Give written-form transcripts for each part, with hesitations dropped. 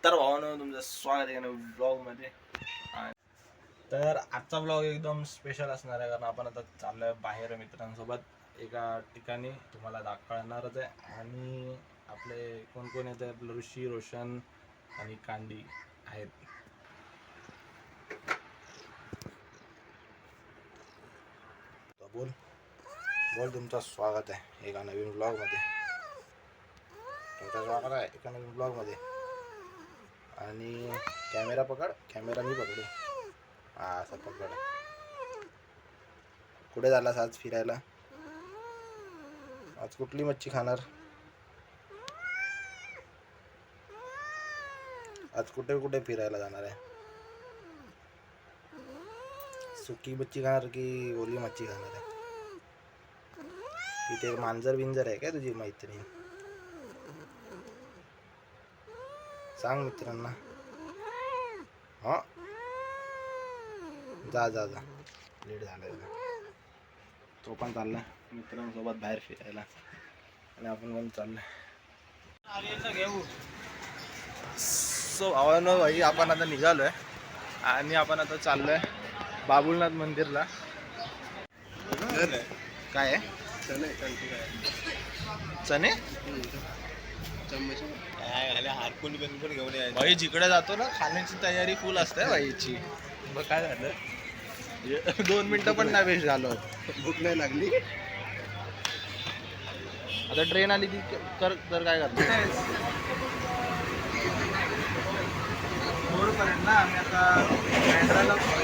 तर भावानं तुमचं स्वागत आहे ब्लॉगमध्ये. तर आजचा ब्लॉग एकदम स्पेशल असणार आहे, कारण आपण आता चाललोय बाहेर मित्रांसोबत एका ठिकाणी, तुम्हाला दाखवणारच आहे. आणि आपले कोण कोण येते, आपलं ऋषी, रोशन आणि कांडी आहेत. बोल बोल, तुमचं स्वागत आहे एका नवीन ब्लॉगमध्ये. तुमचं स्वागत आहे एका नवीन ब्लॉगमध्ये. आणि कॅमेरा पकड, कॅमेरा मी पकडू. हा असं पकड. कुठे झालास आज फिरायला? आज कुठली मच्छी खाणार? आज कुठे कुठे फिरायला जाणार आहे? सुकी मच्छी खाणार की ओली मच्छी खाणार आहे? तिथे मांजर बिंजर आहे काय तुझी मैत्रीण? सांग मित्रांना. हा, जा जा जा, लेट झालाय. तो पण चाललाय मित्रांसोबत बाहेर फिरायला, आणि आपण पण चाललोय. घेऊ सो भावानो भाई, आपण आता निघालोय आणि आपण आता चाललोय बाबुलनाथ मंदिरला. काय आहे? चणे भाई, जिकडे जातो ना खाण्याची तयारी फुल असते भाईची. मग काय झालं, 2 मिनिटं पण नाही वेस्ट झालो. भूक नाही लागली. आता ट्रेन आली ती कर तर काय करतो रोडपर्यंत ना. आम्ही आता बँड्राला उतरू.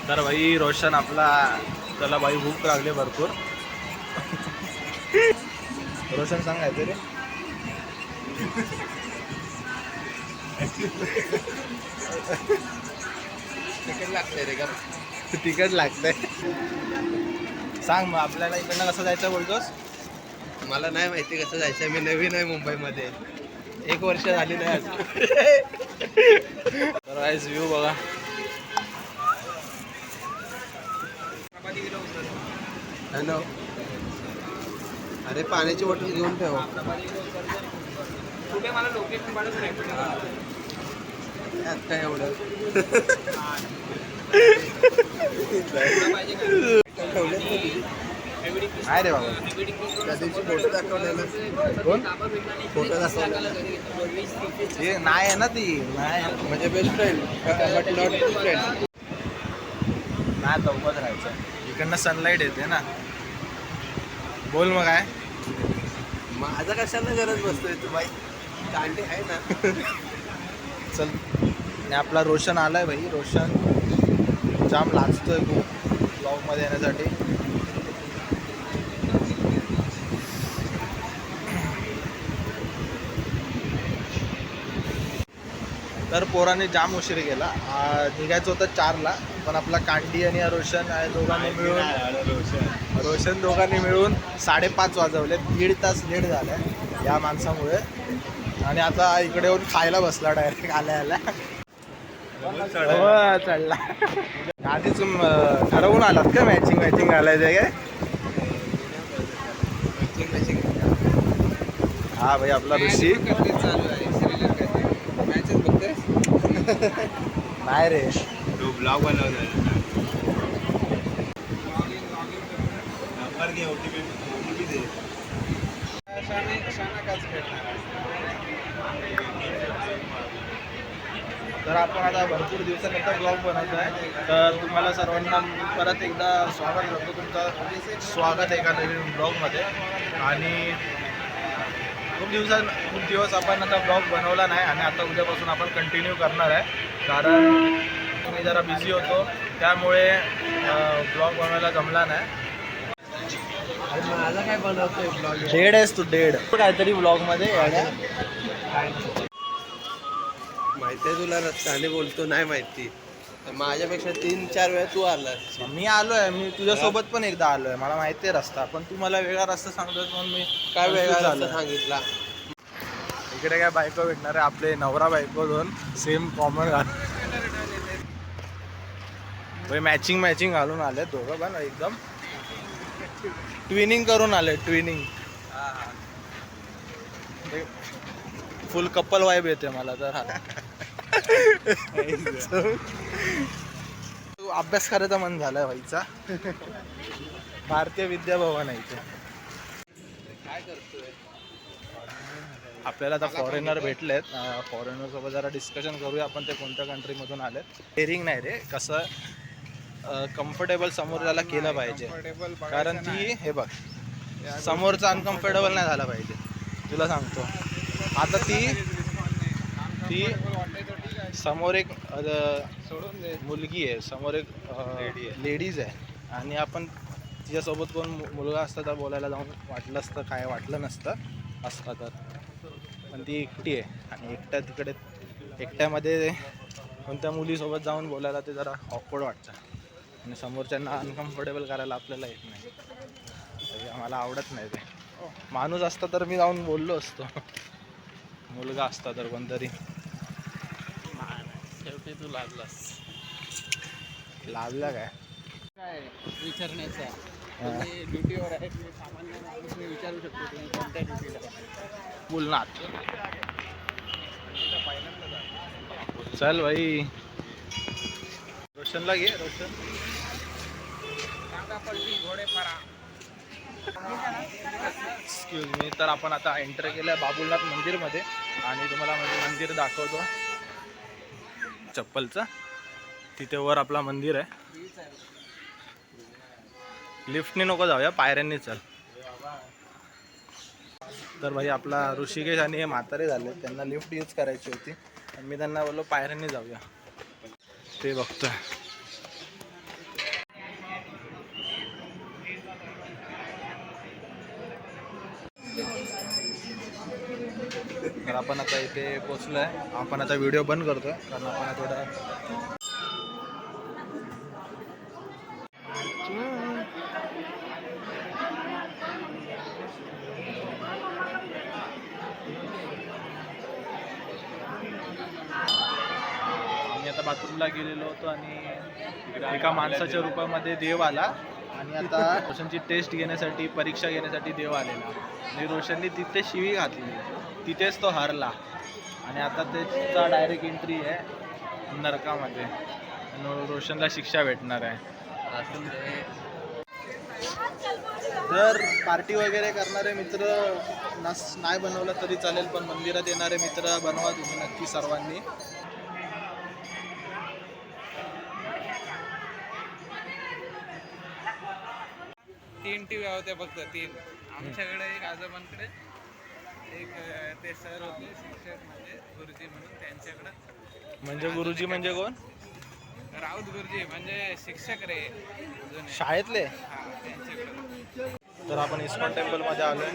तर भाई रोशन आपला, त्याला भाई भूक लागली भरपूर. रोशन सांगायचं रे. तिकट लागतंय रे का? तिकट लागतंय. सांग मग, आपल्याला इकडनं कसं जायचं बोलतोस? मला नाही माहिती कसं जायचं, मी नवीन आहे मुंबईमध्ये, 1 वर्ष झाली नाही आज. तर गाइस व्ह्यू बघा. हॅलो, अरे पाण्याची बॉटल घेऊन ठेव. कुठे मला लोकेशन आता एवढं आहे रे बाबा. त्या दिवशी फोटो दाखवलेला. कोण फोटो दाखवलेला हे नाही आहे ना, ती नाही म्हणजे best friend but not friend. नाही, चौकात राहायचं. इकडनं सनलाईट येते ना. बोल मग काय. माझा कशाला गरज बसतोय तू बाई, कांडे आहे ना. चल. आणि आपला रोशन आलाय भाई. रोशन जाम लाजतोय खूप ब्लॉगमध्ये येण्यासाठी. तर पोराने जाम उशीर गेला. निघायचं होतं 4ला, पण आपला कांडी आणि रोशन आहे दोघांनी मिळून 5:30 वाजवले. 1.5 तास लेट झालाय या माणसामुळे. आणि आता इकडे येऊन खायला बसला डायरेक्ट आल्या चढला. आधीच ठरवून आलात का मॅचिंग घालायचं काय? हा भाई, आपला ऋषी चालू आहे श्रीलंका मॅचेस बघतेस. नाही रे, तू ब्लॉग बनवला. तर आपण आता भरपूर दिवसानंतर ब्लॉग बनवतो आहे. तर तुम्हाला सर्वांना परत एकदा स्वागत करतो. तुमचं स्वागत आहे एका नवीन ब्लॉगमध्ये. आणि खूप दिवस आपण आता ब्लॉग बनवला नाही, आणि आता उद्यापासून आपण कंटिन्यू करणार आहे. कारण मी जरा बिझी होतो, त्यामुळे ब्लॉग बनवायला जमला नाही. माझा काय बनवतोय ब्लॉग? डेड आहेस तू, डेड काहीतरी ब्लॉगमध्ये. माहिती आहे तुला, रस्त्याने बोलतो नाही माहिती. माझ्यापेक्षा 3-4 वेळा तू आलास. मी आलोय, मी तुझ्यासोबत पण एकदा आलोय. मला माहिती आहे रस्ता, पण तू मला वेगळा रस्ता सांगतोस म्हणून मी काय वेगळा रस्ता रस्ता सांगितला? इकडे काय बायको भेटणार आहे, आपले नवरा बायको दोन सेम कॉमन मॅचिंग घालून आले दोघं पण एकदम. ट्विनिंग करून आले, ट्विनिंग. फुल कपल वाईब येते मला तर. तू अभ्यास करायचा मन झालाय व्हायचा. भारतीय विद्या भवन आहे इथे. काय करतोय? आपल्याला आता फॉरेनर भेटलेत. फॉरेनर सोबत जरा डिस्कशन करूया आपण, ते कोणत्या कंट्रीमधून आलेत. डेअरिंग नाही रे, कसं कम्फर्टेबल समोरच्याला केलं पाहिजे. कारण ती हे बघ, समोरचा अनकम्फर्टेबल नाही झाला पाहिजे. तुला सांगतो आता ती समोर एक मुलगी आहे, समोर एक लेडीज आहे आणि आपण तिच्यासोबत कोण मुलगा असता तर बोलायला जाऊन वाटलं असतं, काय वाटलं नसतं असतं तर. पण ती एकटी आहे आणि एकट्यामध्ये कोणत्या मुलीसोबत जाऊन बोलायला ते जरा ऑकवर्ड वाटतं आणि समोरच्यांना अनकम्फर्टेबल करायला आपल्याला येत नाही. तरी आम्हाला आवडत नाही ते. माणूस असता तर मी जाऊन बोललो असतो, मुलगा असता तर कोणतरी. शेवटी तू लागलास. लावला काय काय विचारण्याचा तुम्ही ड्युटीवर आहे, तुम्ही सामान्य माणूस, मी विचारू शकतो तुम्ही कोणत्या ड्युटीला. बोलणार. चल भाई, रोशनला घे. Roshan excuse me. तर आपण आता एंटर केलं बाबुलनाथ मंदिरमध्ये आणि तुम्हाला म्हणजे मंदिर दाखवतो चप्पलचं. तिथे वर आपला मंदिर आहे. लिफ्टने नको जाऊया, पायऱ्यांनी चल. तर भाई आपला ऋषिकेश आणि हे म्हातारे झाले, त्यांना लिफ्ट यूज करायची होती आणि मी त्यांना बोललो पायऱ्यांनी जाऊया. ते बघतोय. तर आपण आता इथे पोचलो आहे. आपण आता व्हिडिओ बंद करतोय कारण आपण थोडा आता बाथरूमला गेलेलो होतो आणि एका माणसाच्या रूपामध्ये देव आला आणि आता रोशनची टेस्ट घेण्यासाठी, परीक्षा घेण्यासाठी देव आलेला आणि रोशनने तिथे शिवी घातली, तिथेच तो हारला आणि आता त्याचा डायरेक्ट एंट्री आहे नरकामध्ये आणि रोशनला शिक्षा भेटणार आहे. जर पार्टी वगैरे करणारे मित्र नाही बनवलं तरी चालेल, पण मंदिरात येणारे मित्र बनवा तुम्ही नक्की सर्वांनी. तीन टीव्ही होत्या फक्त, तीन. आमच्याकडे एक, आजोबांकडे एक, ते सर होते शिक्षक म्हणजे गुरुजी म्हणून, त्यांच्याकडे. म्हणजे गुरुजी म्हणजे कोण? राऊत गुरुजी म्हणजे शिक्षक रे शाळेतले. हा, त्यांच्याकडे. तर आपण इस्कॉन टेम्पलमध्ये आलो आहे.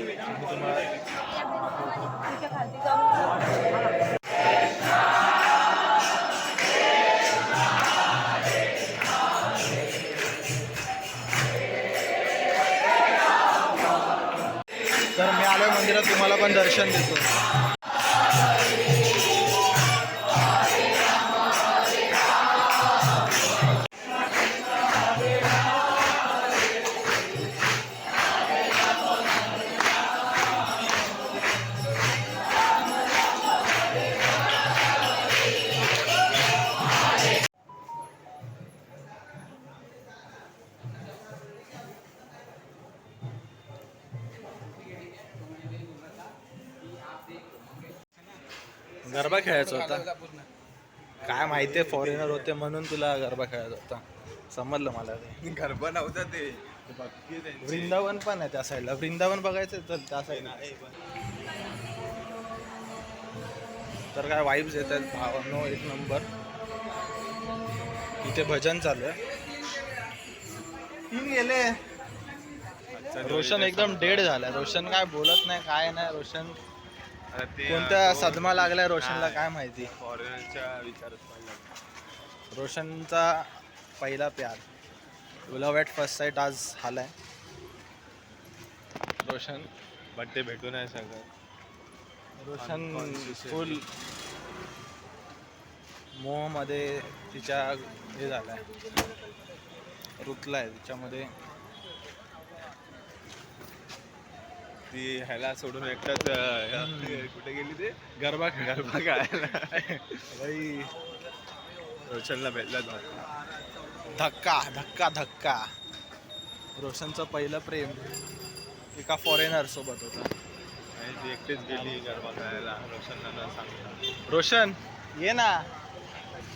तर मी आलो मंदिरात, तुम्हाला पण दर्शन देतो. गरबा खेळायचा होता. काय माहितीये फॉरेनर होते म्हणून तुला गरबा खेळायचा होता, समजलं मला. ते गरबा नव्हता ते. वृंदावन पण आहे त्या साईडला. वृंदावन बघायचं तर त्या साईडला. तर काय वाईब्स येत आहेत भावांनो, एक नंबर. इथे भजन चालू आहे. तीन गेले. रोशन एकदम डेड झालाय. रोशन काय बोलत नाही, काय नाही. रोशन कोणत्या सदमा लागलाय रोशनला काय माहिती. फॉरेनरच्या विचारच पडला. रोशनचा पहिला प्यार, लव्ह ॲट फर्स्ट साईट आज झालाय. रोशन बड्डे भेटू नाही सगळं. रोशन फुल मोहमध्ये तिच्या हे झालाय, रुतलाय तिच्यामध्ये. ती ह्याला सोडून एकटाच कुठे गेली ते गरबा गरबा खेळायला. रोशनला भेटला तो. धक्का धक्का धक्का. रोशनचं पहिलं प्रेम एका फॉरेनर सोबत होतं. आणि ती एकटीच गेली गरबा खेळायला रोशनला न सांगता. रोशन ये ना.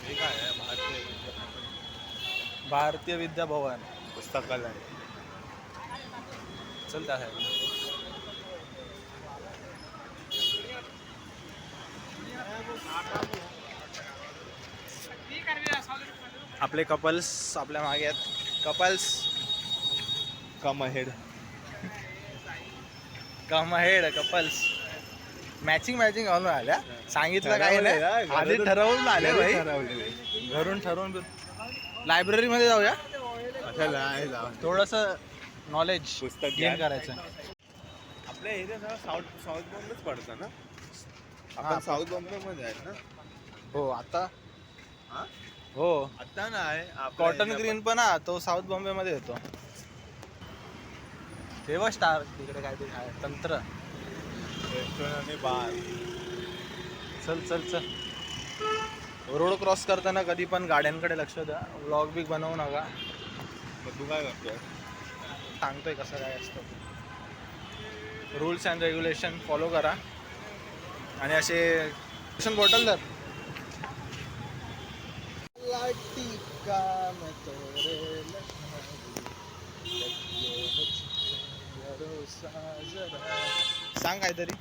हे काय आहे भारतीय विद्या भवन पुस्तकालय. चल त्या side ला. आपले कपल्स आपल्या मागे आहेत. कपल्स कम हेड. कम हेड कपल्स मॅचिंग घालून आल्या. सांगितलं काही नाही, आधी ठरवून आले भाई. घरून ठरवून. लायब्ररी मध्ये जाऊया, थोडस नॉलेज पुस्तक गेन घ्या. करायचं. आपल्या एरिया साऊथ बॉम्बेच पडतं ना. हा. आपण साऊथ बॉम्बे मध्ये आहेत ना. हो आता. हा? हो आता नाही कॉटन ग्रीन पण हा तो साऊथ बॉम्बे मध्ये येतो. तेव्हा स्टार तिकडे काहीतरी आहे तंत्र. रेस्टॉरंट आणि बार. चल चल चल. रोड क्रॉस करताना कधी पण गाड्यांकडे लक्ष द्या. व्लॉग बिग बनवू नका. मग तू काय करतोय? सांगतोय कसं काय असतं. रूल्स अँड रेग्युलेशन फॉलो करा. आणि असे बॉटल तर सांग काहीतरी.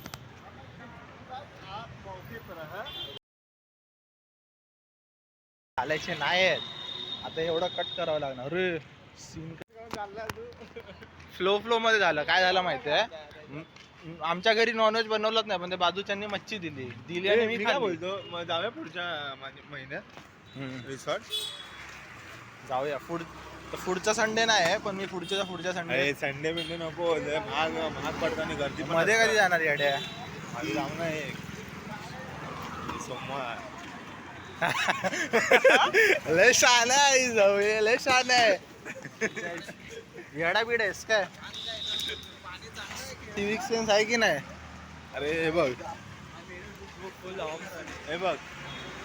आल्याचे नाही आहेत आता. एवढं कट करावं लागणार रे. सीन फ्लो मध्ये झालं. काय झालं माहितीये, आमच्या घरी नॉनव्हेज बनवलंच नाही, पण ते बाजूच्यांनी मच्छी दिली आणि मी काय खाल्ली. बोलतो मग जाऊया पुढच्या महिन्यात रिसॉर्ट. जाऊया. पुढचा संडे नाही आहे, पण मी पुढच्या संडे अरे संडे बिंडे नको. लय महाग पडताना गर्दी पण मध्ये कधी जाणार येड्या. आधी जाऊ ना. एक सोमवार. लय शान आहे जाऊया. लय शान आहे. येडा बीड आहेस काय. सिविक सेन्स आहे की नाही. अरे हे बघ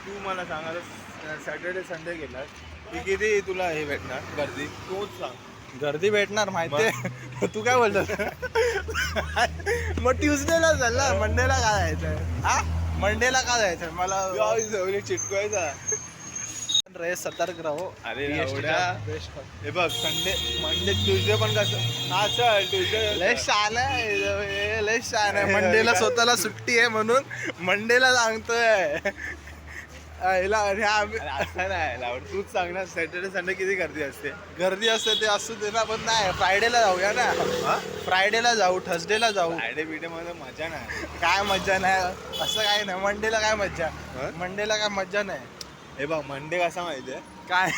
तू मला सांग आता सॅटर्डे संडे गेला की किती तुला हे भेटणार गर्दी तूच सांग. गर्दी भेटणार माहितीये. तू काय बोलतो. मग ट्युजडेला झाला. मंडेला काय जायचंय. हा मंडेला का जायचंय मला. चिटकवायचा. रे सतर्क राहो. अरे एवढ्या हे बघ संडे मंडे ट्युजडे पण कसं. हा चल ट्युजडे लय शान आहे. लय शान आहे. मंडेला स्वतःला सुट्टी आहे म्हणून मंडेला सांगतोय. असं नाही लावड. तूच सांग ना सॅटर्डे संडे किती गर्दी असते. गर्दी असते ते असू दे ना, पण नाही फ्रायडेला जाऊया ना. फ्रायडेला जाऊ, थर्सडेला जाऊ. फ्रायडे बिडे मध्ये मजा नाही. काय मज्जा नाही असं काय नाही. मंडेला काय मज्जा. मंडेला काय मज्जा नाही. हे बघ मंडे कसा माहितीये काय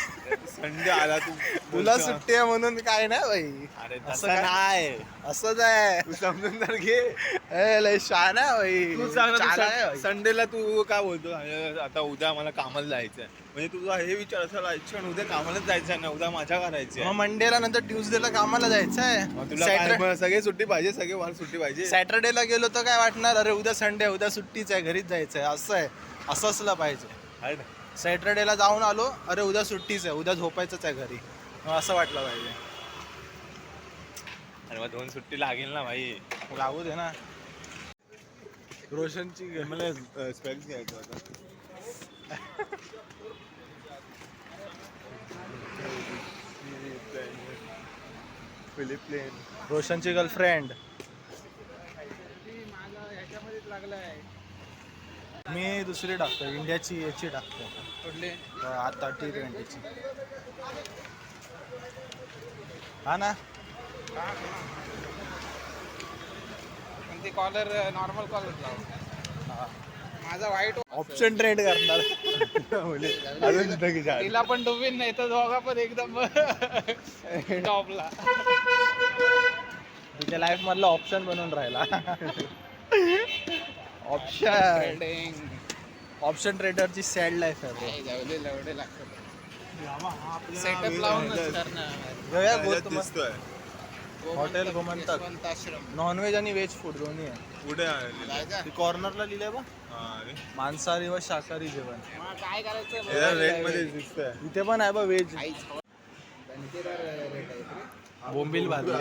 संडे आला तू तुला सुट्टी आहे म्हणून काय नाही भाई. अरे असं तसं काय? नाही. असंच आहे. तू समजून तर घे. लय शान आहे भाई. तू सांग चालाय ना भाई. संडेला तू काय बोलतो आता उद्या मला कामाला जायचंय म्हणजे तुझा हे विचार असायला इच्छा उद्या कामालाच जायचं ना उद्या मजा करायची मग मंडेला नंतर ट्युजडेला कामाला जायचं आहे. तुला काय मग सगळे सुट्टी पाहिजे सगळे वार सुट्टी पाहिजे. सॅटर्डेला गेलो तर काय वाटणार. अरे उद्या संडे, उद्या सुट्टीच आहे, घरीच जायचंय. असं आहे. असं असलं पाहिजे. सॅटर्डेला जाऊन आलो, अरे उद्या सुट्टीच आहे, उद्या झोपायचंच आहे घरी, मग असं वाटलं पाहिजे. अरे मग 2 सुट्टी लागेल ना भाई. लागू दे ना. रोशनची मला स्पेक्स घ्यायचं होतं. फिलिप्लेन. रोशनची गर्लफ्रेंड. मी दुसरी टाकतो, इंडियाची याची टाकतो. कुठले आता T20ची. हा ना. पण ती कॉलर नॉर्मल कॉलर लाव. माझा वाईट ऑप्शन ट्रेड करणार. अजून तिथं की जा. तिला पण डुबीन नाही तर दोघा पण एकदम टॉपला. तुझ्या लाईफ मधला ऑप्शन बनून राहिला. ऑप्शन ट्रेडरची सॅड लाईफ आहे. लवडे लागतात. सेटअप लावूनच करणार. गया ह्याच्यात गोत दिसतोय. हॉटेल गोमंतक. यशवंताश्रम. नॉनव्हेज आणि व्हेज फूड दोन्ही आहे. कुठे आहे जायचं? ती कॉर्नरला लिहिलंय बा, हा अरे मांसाहारी व शाकाहारी जेवण. मग काय करायचं? याला रेंट मध्ये दिसतंय. इथे पण आहे बा व्हेज. काहीच हवं. धनतेरस रेट आहे रे. बोंबील भाजी.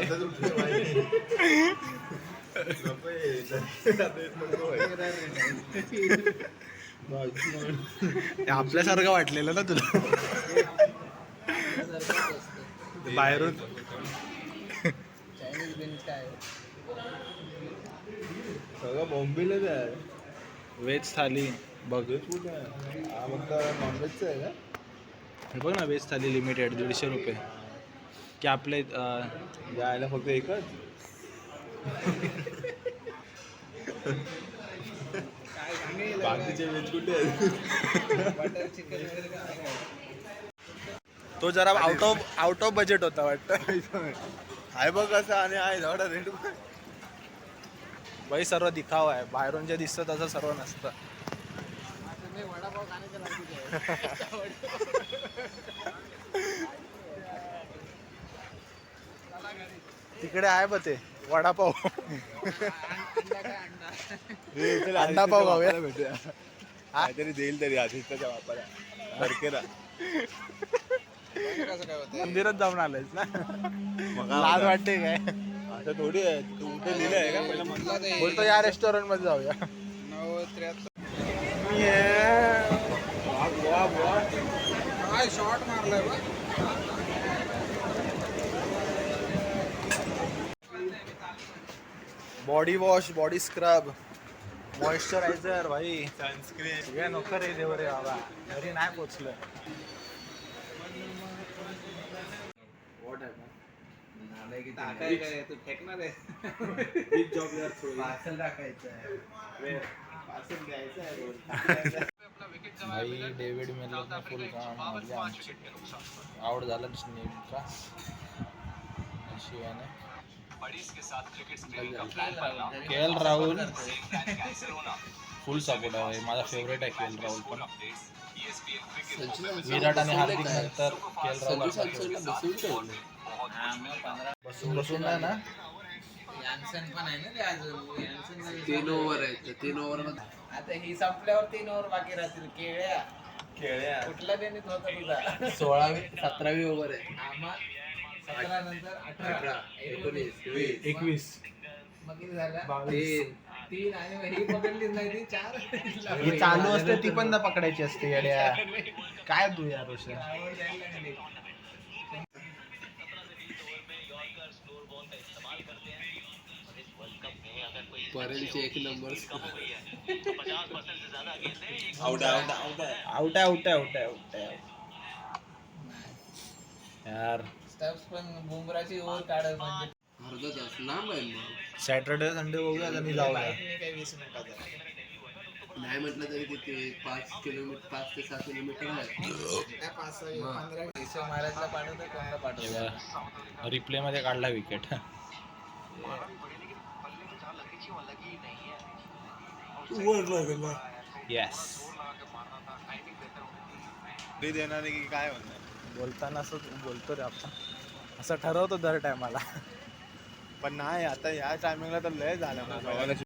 आपल्यासारखं वाटलेलं ना तुला ते बाहेरून. चायनीज बिन्स काय आहे? सगळं बॉम्बेलाच आहे. व्हेज थाली बघ. कुठे आहे? हा फक्त नॉनव्हेजचं आहे का? हे बघ ना, व्हेज थाली लिमिटेड 150 रुपये. की आपले यायला फक्त एकच. काय सांगेल? बाकीचे व्हेज कुठे आहेत? बटर चिकन वगैरे काय आहे? तो जरा आउट ऑफ बजेट होता वाटतं. आहे बघ कसं आणि आहे एवढा रेट. बाई सर्व दिखावा आहे, बाहेरून जे दिसतं तसं सर्व नसतं. तुम्ही वडापाव खाण्याच्या लायकीचे आहे. तिकडे आहे बघ ते वडापाव. अंडा काय अंडा? अंडा पाव खाऊया. भेटूया. काहीतरी देईल तरी आदित्यच्या वापरा तारखेला. कसं काय होतं? मंदिरात जाऊन आलायस ना, मग लाज वाटते काय? असं थोडी आहे. तू कुठे लिहिलं आहे का पहिला म्हणला ते. बोलतो या रेस्टॉरंट मध्ये जाऊया. 9:73. वा वा. काय शॉट मारलाय बा. Body wash, body scrub, moisturiser. भाई सनस्क्रीन. सगळ्या नको रे देव रे बाबा, घरी नाही पोचलं. टाकाय काय तू फेकणार आहे? पार्सल टाकायचं आहे. भाई डेव्हिड मिलर फुल काम आउट झाला नेमका. शिवाने के.एल. राहुल फुल सपोर्ट आहे. माझा फेवरेट आहे के.एल. राहुल. पण विराट आणि हार्दिक नंतर के.एल. राहुल बसून बसून नाही ना. यान्सन पण आहे ना ते अजून. यान्सन 3 ओव्हर आहेत. 3 ओव्हर मध्ये आता ही संपल्यावर 3 ओव्हर बाकी राहतील. केळ्या कुठला देणीत होता तुझा? 16वी 17वी ओव्हर आहे. आम्हा 17 नंतर 18 19 20 21 मग किती झालं? 3 3 आणि मग ही पकडलीच नाही ती 4. ही चालू असते ती पण ना पकडायची असते येड्या. काय तू यार रोशन. परेलचे 1 नंबर. आउट आउट आउट आहे. आउट आहे आउट आहे आउट आहे आउट आहे यार. स्टब्स पण बुमराची ओव्हर काढत म्हणजे अर्धा तास लांब आहे मग. सॅटर्डे संडे बघूया आणि जाऊया. काही 20 मिनिटाचा. नाही म्हटलं तरी किती 5 किलोमीटर 5 ते 6 किलोमीटर आहे. त्या 5-15 हिशो महाराजला पाठवतो कोणाला पाठवतो? रिप्ले मध्ये काढला विकेट. येस. देणार की काय म्हणणार. बोलताना असं बोलतो रे आपण, असं ठरवतो दर टायमाला. पण नाही आता या टायमिंगला तर लय झालं.